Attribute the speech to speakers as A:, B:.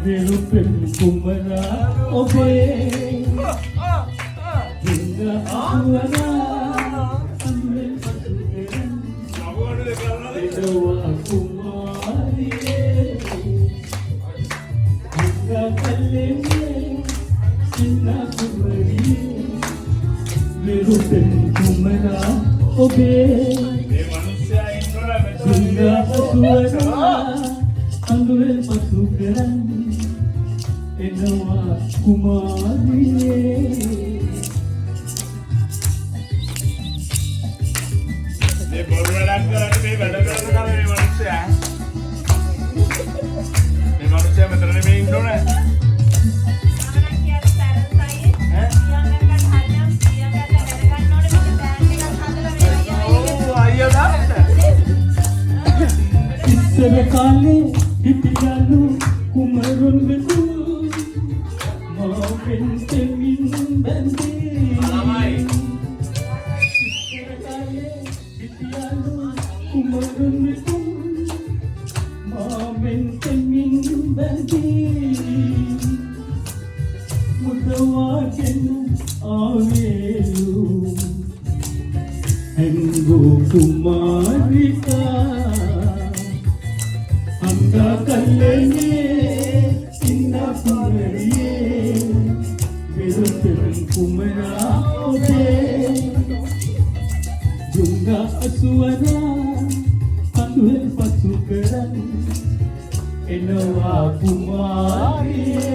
A: වෙරුපෙන් කුමරා ඔබේ හිඟ අසුවනා අම්මෙන් පසුකරන් එදවා කුමාරියේ හිඟ කල්ලෙන්නේ සින්න කුමරියේ වෙරුපෙන් කුමරා ඔබේ හිඟ අසුවනා අම්මෙන් පසුකරන් එනවා කුමාරියේ
B: මේ බොරු වැඩක් කරන්නේ මේ වැඩ කරන කම මේ මිනිස්සයා මෙතන මේ ඉන්න ඕනේ
A: ඉස්සර කාලේ හිටියලු කුමරුන් වෙතු මාවෙන් තෙමින් බැඳේ ඉස්සර කාලේ හිටියලු කුමරුන් වෙතු මාවෙන් තෙමින් බැඳේ මුදවාගෙන ආවේලු එංගෝ කුමාරිකා Angga kalene inna pumariye verupen kumara obe junga asuwana panduel pasukaran enawa kumariye